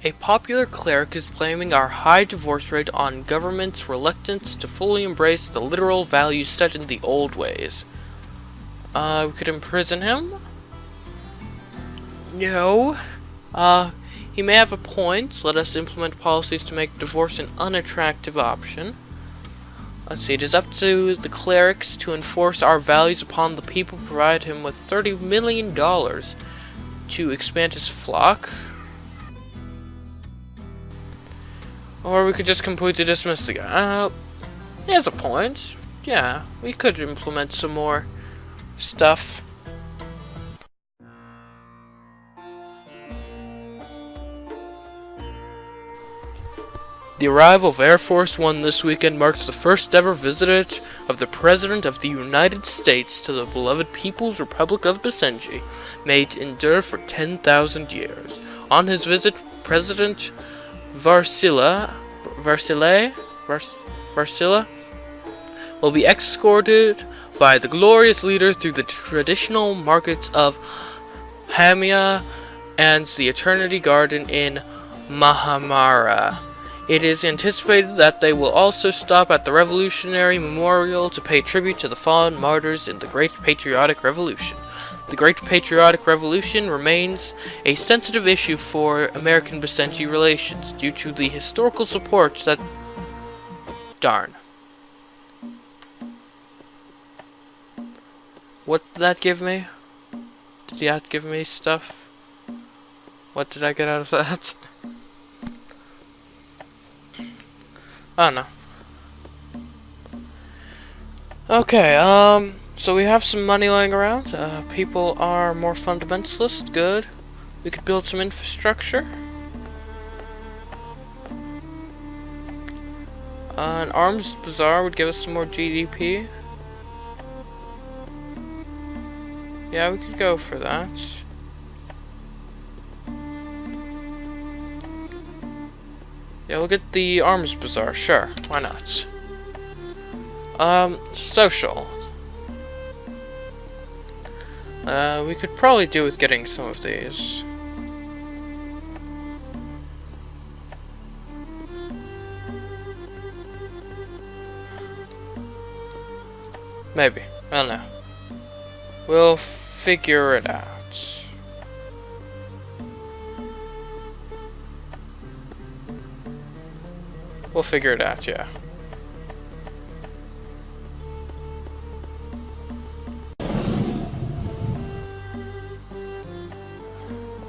A popular cleric is blaming our high divorce rate on government's reluctance to fully embrace the literal values set in the old ways. We could imprison him? No. He may have a point. Let us implement policies to make divorce an unattractive option. Let's see, it is up to the clerics to enforce our values upon the people, provide him with $30 million to expand his flock. Or we could just completely dismiss the guy. He has a point. Yeah, we could implement some more stuff. The arrival of Air Force One this weekend marks the first ever visit of the President of the United States to the beloved People's Republic of Besenji, made to endure for 10,000 years. On his visit, President Varsila will be escorted by the glorious leader through the traditional markets of Hamia and the Eternity Garden in Mahamara. It is anticipated that they will also stop at the Revolutionary Memorial to pay tribute to the fallen martyrs in the Great Patriotic Revolution. The Great Patriotic Revolution remains a sensitive issue for American Besenji relations due to the historical support that... Darn. What did that give me? Did that give me stuff? What did I get out of that? I don't know. Okay, so we have some money lying around. People are more fundamentalist. Good. We could build some infrastructure. An arms bazaar would give us some more GDP. Yeah, we could go for that. Yeah, we'll get the arms bazaar, sure, why not? Social. We could probably do with getting some of these. Maybe, I don't know. We'll figure it out. We'll figure it out, yeah.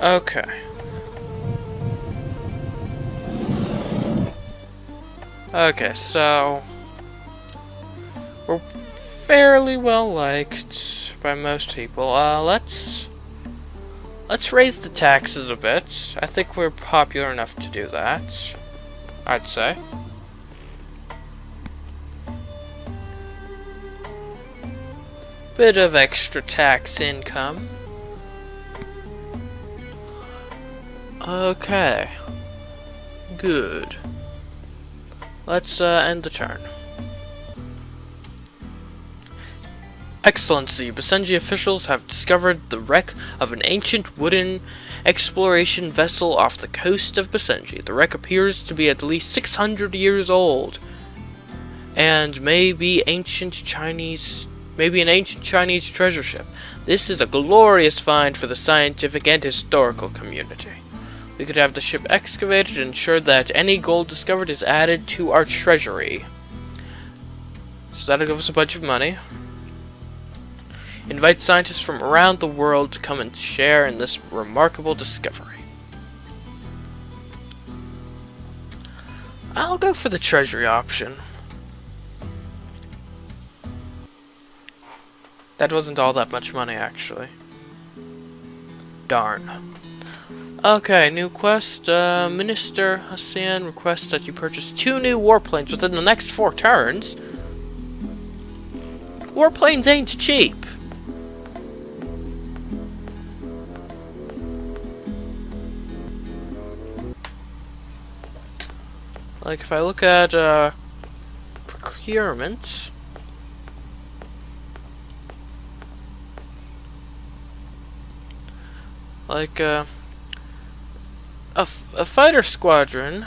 Okay. Okay, so... we're fairly well liked by most people. Let's raise the taxes a bit. I think we're popular enough to do that, I'd say. Bit of extra tax income. Okay. Good. Let's end the turn. Excellency, Besenji officials have discovered the wreck of an ancient wooden exploration vessel off the coast of Besenji. The wreck appears to be at least 600 years old, and may be an ancient Chinese treasure ship. This is a glorious find for the scientific and historical community. We could have the ship excavated and ensure that any gold discovered is added to our treasury. So that'll give us a bunch of money. Invite scientists from around the world to come and share in this remarkable discovery. I'll go for the treasury option. That wasn't all that much money, actually. Darn. Okay, new quest. Minister Hassan requests that you purchase 2 new warplanes within the next 4 turns. Warplanes ain't cheap. Like, if I look at, procurement... like, a fighter squadron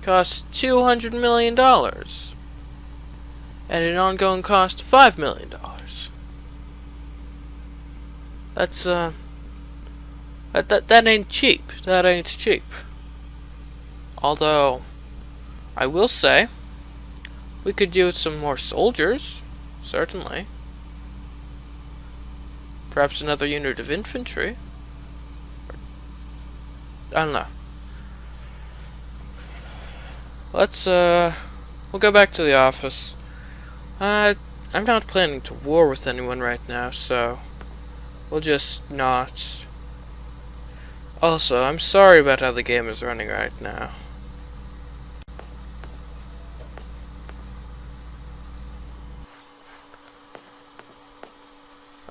costs $200 million, and an ongoing cost of $5 million. That's that ain't cheap. That ain't cheap. Although, I will say, we could do with some more soldiers, certainly. Perhaps another unit of infantry. I don't know. Let's, we'll go back to the office. I'm not planning to war with anyone right now, so we'll just not. Also, I'm sorry about how the game is running right now.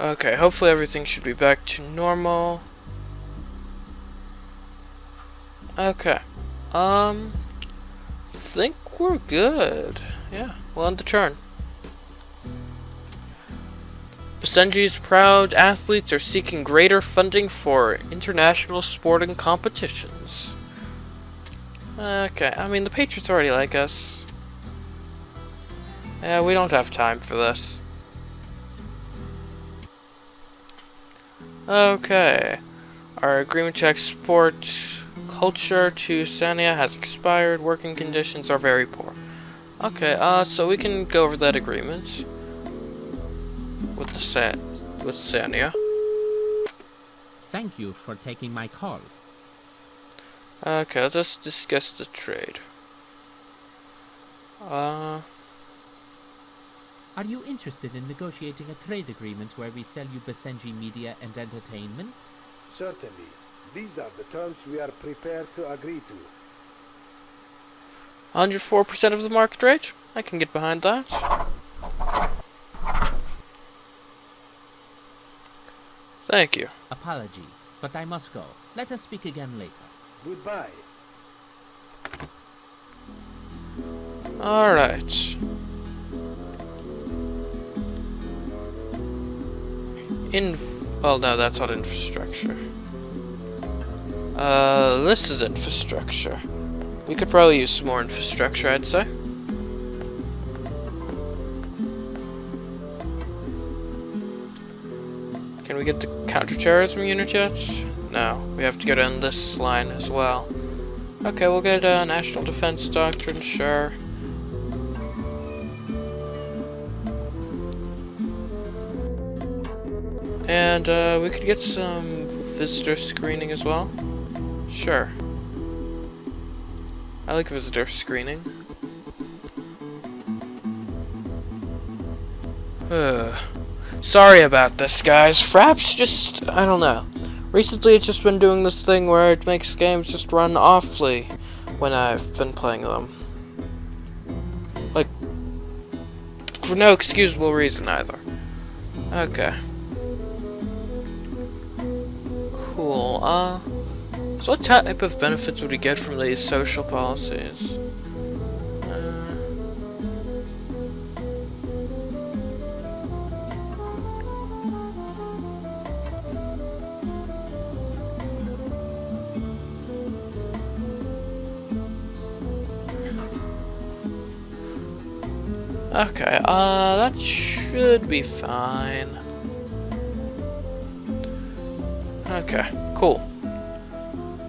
Okay, hopefully everything should be back to normal. Okay. Think we're good. Yeah, we'll end the turn. Besenji's proud athletes are seeking greater funding for international sporting competitions. Okay, I mean, the Patriots already like us. Yeah, we don't have time for this. Okay. Our agreement to export culture to Sania has expired. Working conditions are very poor. Okay, so we can go over that agreement with Sania. Thank you for taking my call. Okay, let's discuss the trade. Are you interested in negotiating a trade agreement where we sell you Besenji media and entertainment? Certainly. These are the terms we are prepared to agree to. 104% of the market rate? I can get behind that. Thank you. Apologies, but I must go. Let us speak again later. Goodbye. Alright. Well, no, that's not infrastructure. This is infrastructure. We could probably use some more infrastructure, I'd say. Can we get the counterterrorism unit yet? No, we have to go down this line as well. Okay, we'll get a national defense doctrine, sure. And we could get some visitor screening as well. Sure. I like visitor screening. Sorry about this, guys. Fraps just, I don't know. Recently it's just been doing this thing where it makes games just run awfully when I've been playing them. Like, for no excusable reason either. Okay. Cool, so what type of benefits would we get from these social policies? Okay, that should be fine. Okay, cool.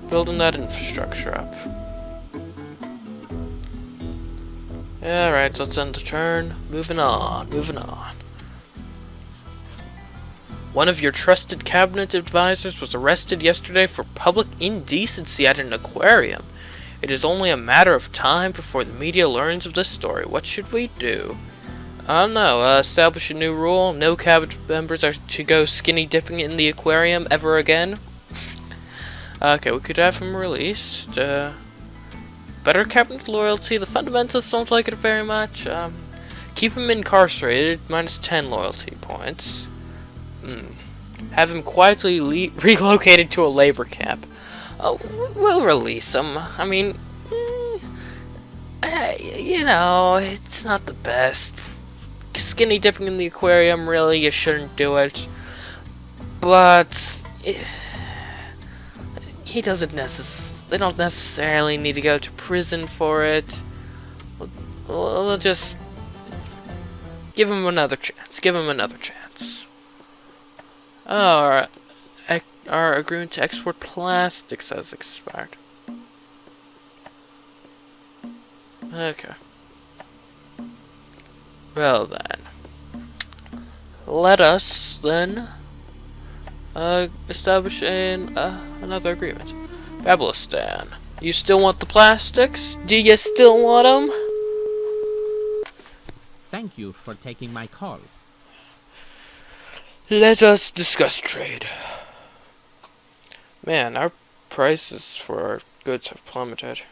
Building that infrastructure up. Alright, let's end the turn. Moving on, moving on. One of your trusted cabinet advisors was arrested yesterday for public indecency at an aquarium. It is only a matter of time before the media learns of this story. What should we do? I don't know. Establish a new rule. No cabinet members are to go skinny dipping in the aquarium ever again. Okay, we could have him released. Better cabinet loyalty. The fundamentalists don't like it very much. Keep him incarcerated. -10 loyalty points. Have him quietly relocated to a labor camp. Oh, we'll release him. I mean, you know, it's not the best. Skinny dipping in the aquarium, really, you shouldn't do it. But he doesn't they don't necessarily need to go to prison for it. We'll just give him another chance. Give him another chance. Oh, our agreement to export plastics has expired. Okay. Well then, let us then establish another agreement. Babelistan, you still want the plastics? Do you still want them? Thank you for taking my call. Let us discuss trade. Man, our prices for our goods have plummeted.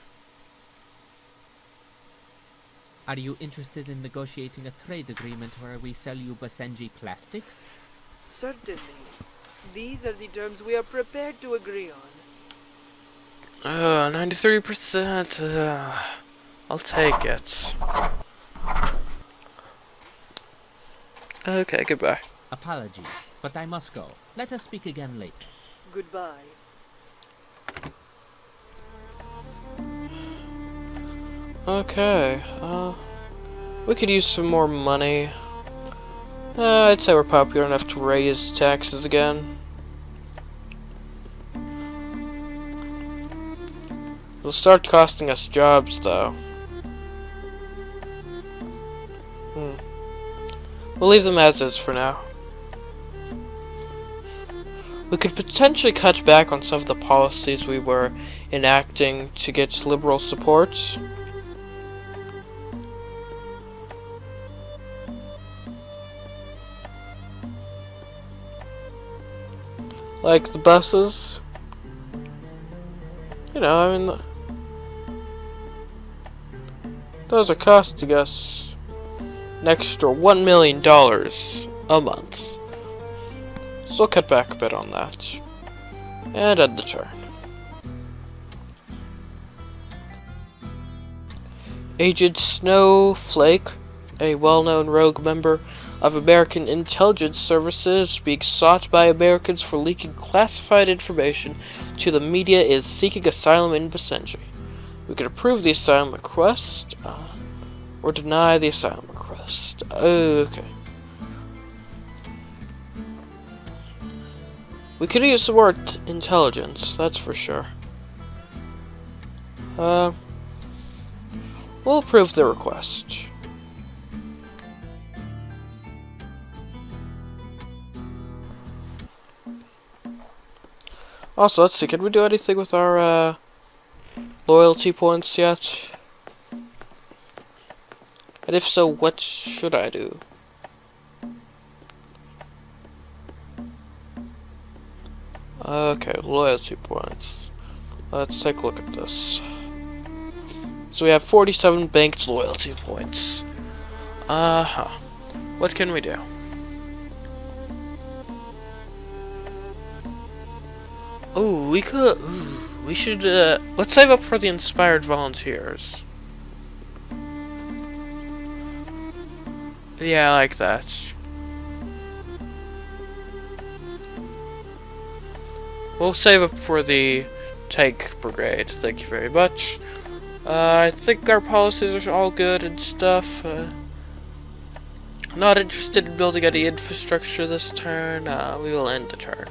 Are you interested in negotiating a trade agreement where we sell you Besenji plastics? Certainly. These are the terms we are prepared to agree on. 93%. I'll take it. Okay, goodbye. Apologies, but I must go. Let us speak again later. Goodbye. Okay, we could use some more money. I'd say we're popular enough to raise taxes again. It'll start costing us jobs, though. We'll leave them as is for now. We could potentially cut back on some of the policies we were enacting to get liberal support. Like the buses. You know, I mean, those are costing us an extra $1 million a month. So we'll cut back a bit on that. And end the turn. Agent Snowflake, a well-known rogue member of American intelligence services being sought by Americans for leaking classified information to the media, is seeking asylum in Besenji. We can approve the asylum request, or deny the asylum request. Okay. We could use some more intelligence, that's for sure. We'll approve the request. Also, let's see, can we do anything with our, loyalty points yet? And if so, what should I do? Okay, loyalty points. Let's take a look at this. So we have 47 banked loyalty points. What can we do? Oh, we could. We should. Let's save up for the inspired volunteers. Yeah, I like that. We'll save up for the tank brigade. Thank you very much. I think our policies are all good and stuff. Not interested in building any infrastructure this turn. We will end the turn.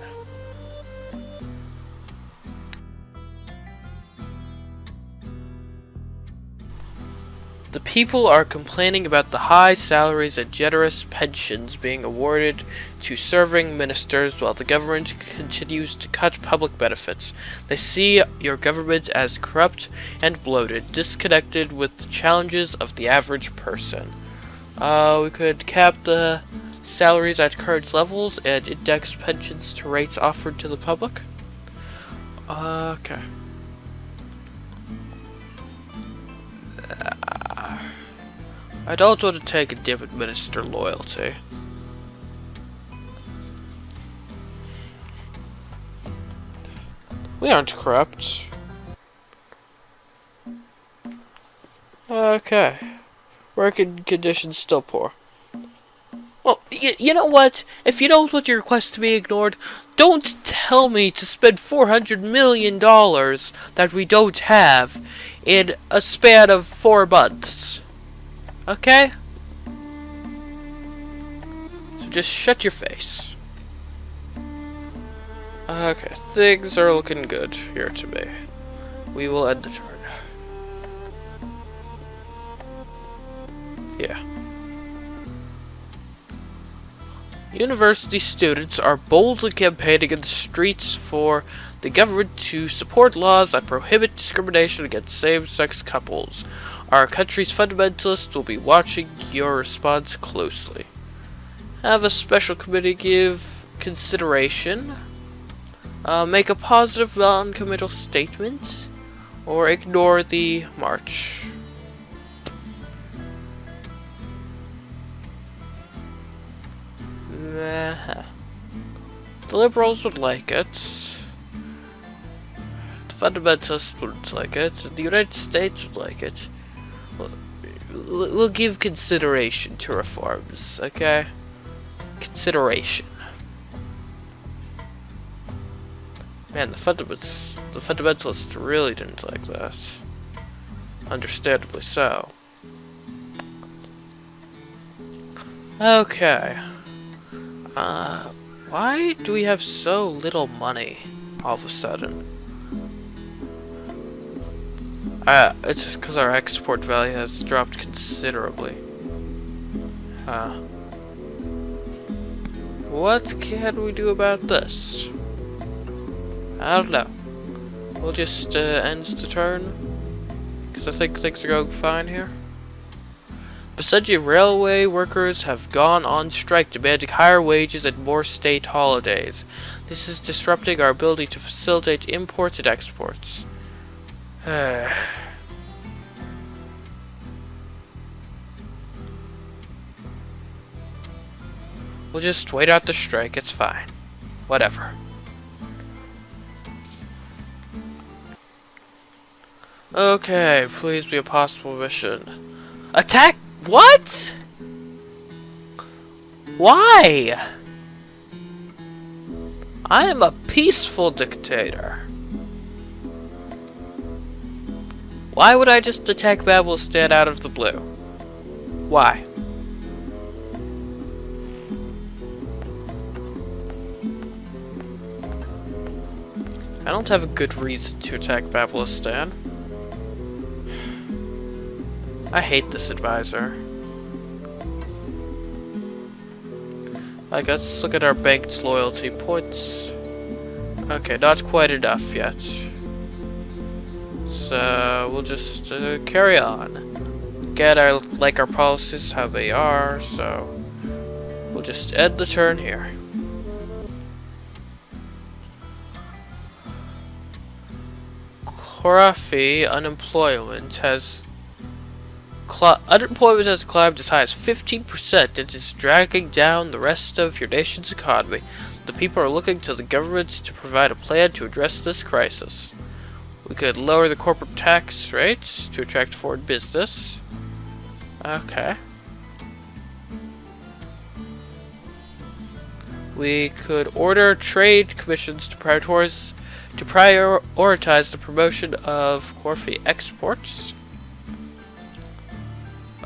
The people are complaining about the high salaries and generous pensions being awarded to serving ministers while the government continues to cut public benefits. They see your government as corrupt and bloated, disconnected with the challenges of the average person. We could cap the salaries at current levels and index pensions to rates offered to the public. Okay. I don't want to take a dip at minister loyalty. We aren't corrupt. Okay. Working conditions still poor. Well, you know what? If you don't want your request to be ignored, don't tell me to spend $400 million that we don't have in a span of 4 months. Okay? So just shut your face. Okay, things are looking good here to me. We will end the turn. Yeah. University students are boldly campaigning in the streets for the government to support laws that prohibit discrimination against same-sex couples. Our country's fundamentalists will be watching your response closely. Have a special committee give consideration. Make a positive non-committal statement. Or ignore the march. The liberals would like it. The fundamentalists wouldn't like it. The United States would like it. We'll give consideration to reforms, okay? Consideration. Man, the fundamentalists really didn't like that. Understandably so. Okay. Why do we have so little money all of a sudden? It's just because our export value has dropped considerably. What can we do about this? I don't know. We'll just end the turn, because I think things are going fine here. Besenji railway workers have gone on strike demanding higher wages and more state holidays. This is disrupting our ability to facilitate imports and exports. We'll just wait out the strike, it's fine. Whatever. Okay, please be a possible mission. Attack? What? Why? I am a peaceful dictator. Why would I just attack Benevolent out of the blue? Why? I don't have a good reason to attack Benevolent. I hate this advisor. Like, let's look at our banked loyalty points. Okay, not quite enough yet. So, we'll just carry on. Again, I like our policies how they are, so we'll just end the turn here. Korafi unemployment has climbed as high as 15% and is dragging down the rest of your nation's economy. The people are looking to the government to provide a plan to address this crisis. We could lower the corporate tax rates to attract foreign business. Okay. We could order trade commissions to prioritize the promotion of coffee exports.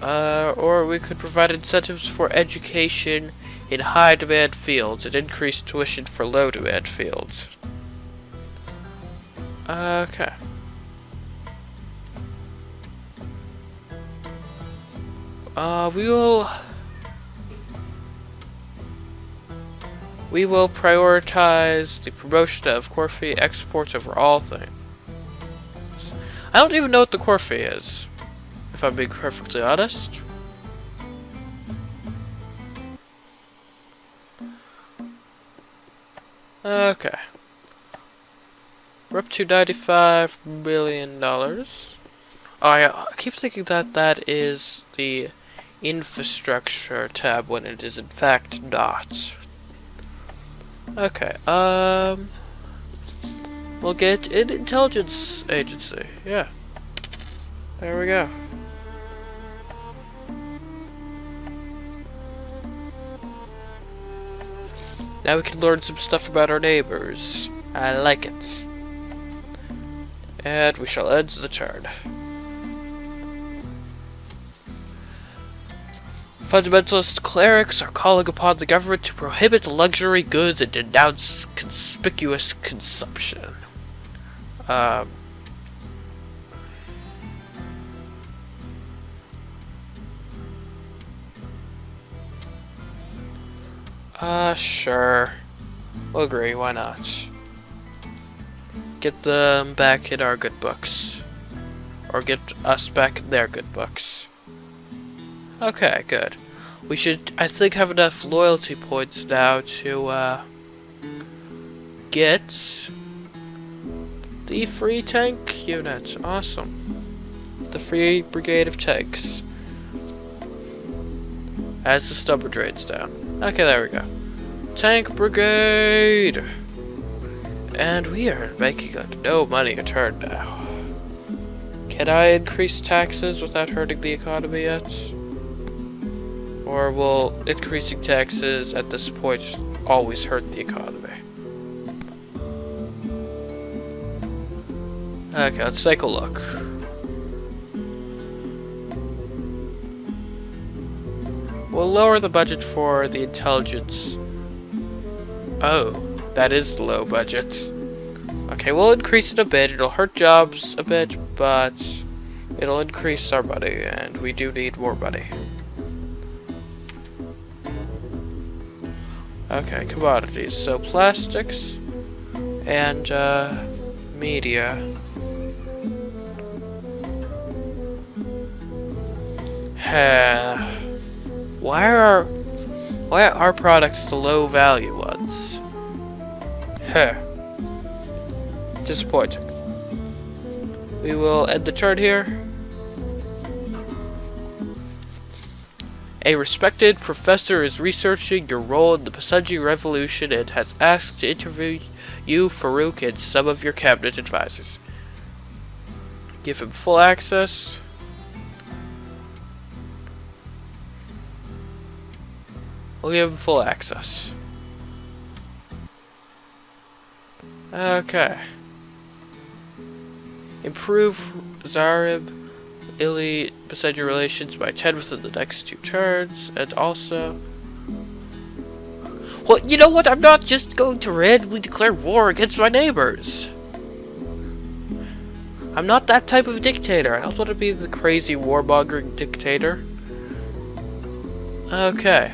Or we could provide incentives for education in high-demand fields and increase tuition for low-demand fields. Okay. We will prioritize the promotion of coffee exports over all things. I don't even know what the coffee is, if I'm being perfectly honest. Okay. We're up to $95 million. Oh, I keep thinking that that is the infrastructure tab when it is in fact not. Okay, we'll get an intelligence agency. Yeah. There we go. Now we can learn some stuff about our neighbors. I like it. And we shall end the turn. Fundamentalist clerics are calling upon the government to prohibit luxury goods and denounce conspicuous consumption. Sure. We'll agree, why not? Get them back in our good books. Or get us back in their good books. Okay, good. We should, I think, have enough loyalty points now to, get the free tank unit. Awesome. The free brigade of tanks. As the stubber drains down. Okay, there we go. Tank brigade! And we are making like no money a turn now. Can I increase taxes without hurting the economy yet? Or will increasing taxes at this point always hurt the economy? Okay, let's take a look. We'll lower the budget for the intelligence. Oh, that is the low budget. Okay, we'll increase it a bit. It'll hurt jobs a bit, but it'll increase our money, and we do need more money. Okay, commodities. So plastics and media. Why are our products the low value ones? Disappointing. We will end the turn here. A respected professor is researching your role in the Besenji Revolution and has asked to interview you, Farouk, and some of your cabinet advisors. Give him full access. We'll give him full access. Okay. Improve Zarib Ili Besenji relations by 10 within the next 2 turns, and also... Well, you know what? I'm not just going to randomly declare war against my neighbors. I'm not that type of dictator. I don't want to be the crazy warmongering dictator. Okay.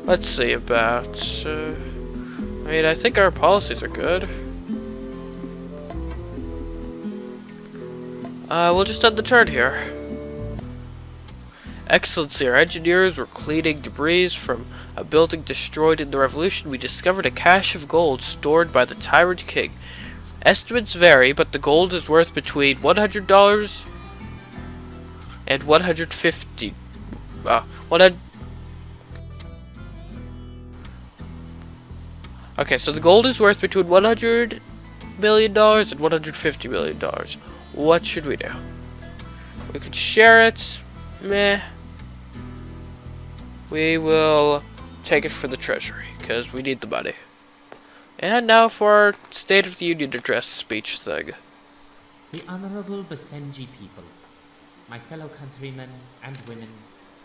Let's see about... I mean, I think our policies are good. We'll just end the turn here. Excellency, our engineers were cleaning debris from a building destroyed in the revolution. We discovered a cache of gold stored by the Tyrant King. Estimates vary, but the gold is worth between $100 and $150. Okay, so the gold is worth between $100 million and $150 million. What should we do? We could share it. Meh. We will take it for the treasury, because we need the money. And now for our State of the Union address speech thing. The Honorable Besenji people, my fellow countrymen and women,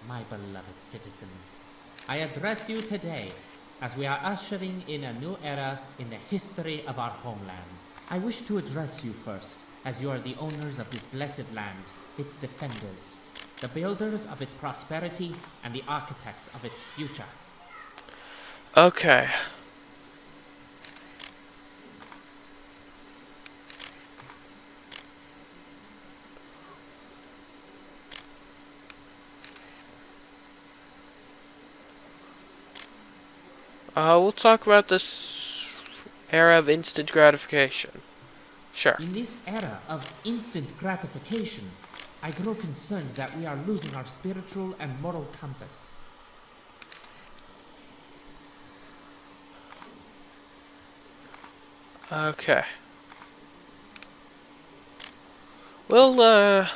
my beloved citizens, I address you today as we are ushering in a new era in the history of our homeland. I wish to address you first, as you are the owners of this blessed land, its defenders, the builders of its prosperity, and the architects of its future. Okay. We'll talk about this era of instant gratification. Sure. In this era of instant gratification, I grow concerned that we are losing our spiritual and moral compass. Okay. Well,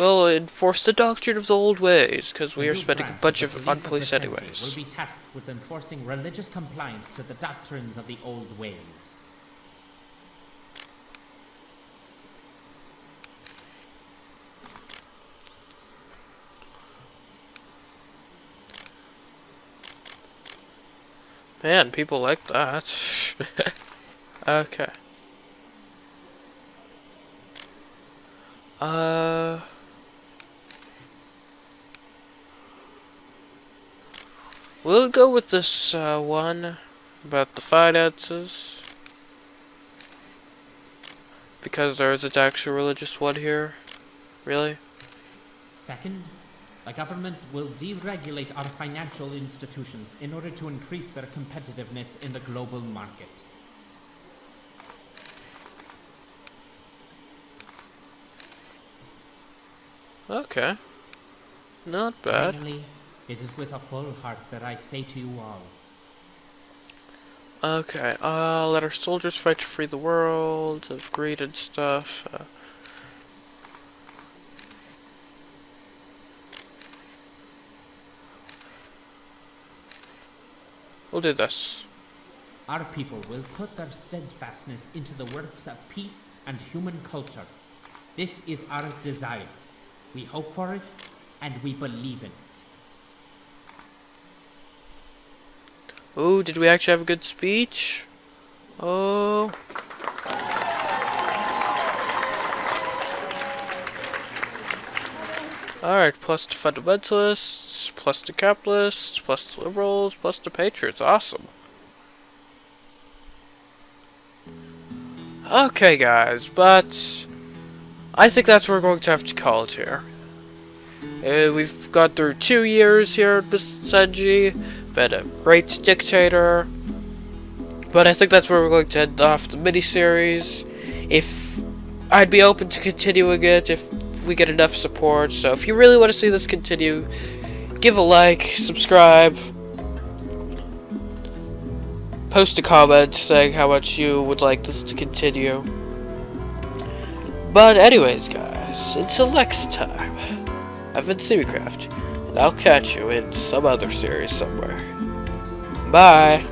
We'll enforce the doctrine of the old ways, because we The are new spending a branch bunch the of police unpoliced Besenji anyways. will be tasked with enforcing religious compliance to the doctrines of the old ways. Man, people like that. Okay. We'll go with this one about the finances, because there is an actual religious one here. Really? Second, the government will deregulate our financial institutions in order to increase their competitiveness in the global market. Okay. Not bad. Finally, it is with a full heart that I say to you all, Okay, let our soldiers fight to free the world of greed and stuff. We'll do this. our people will put their steadfastness into the works of peace and human culture. This is our desire. We hope for it, and we believe in it. Oh, did we actually have a good speech? Oh. Alright, plus the fundamentalists, plus the capitalists, plus the liberals, plus the patriots. Awesome. Okay, guys, but I think that's where we're going to have to call it here. We've got through 2 years here at Besenji, been a great dictator, but I think that's where we're going to end off the mini-series. If I'd be open to continuing it if we get enough support, so if you really want to see this continue, give a like, subscribe, post a comment saying how much you would like this to continue. But anyways, guys, until next time, I've been Seacraft, and I'll catch you in some other series somewhere. Bye!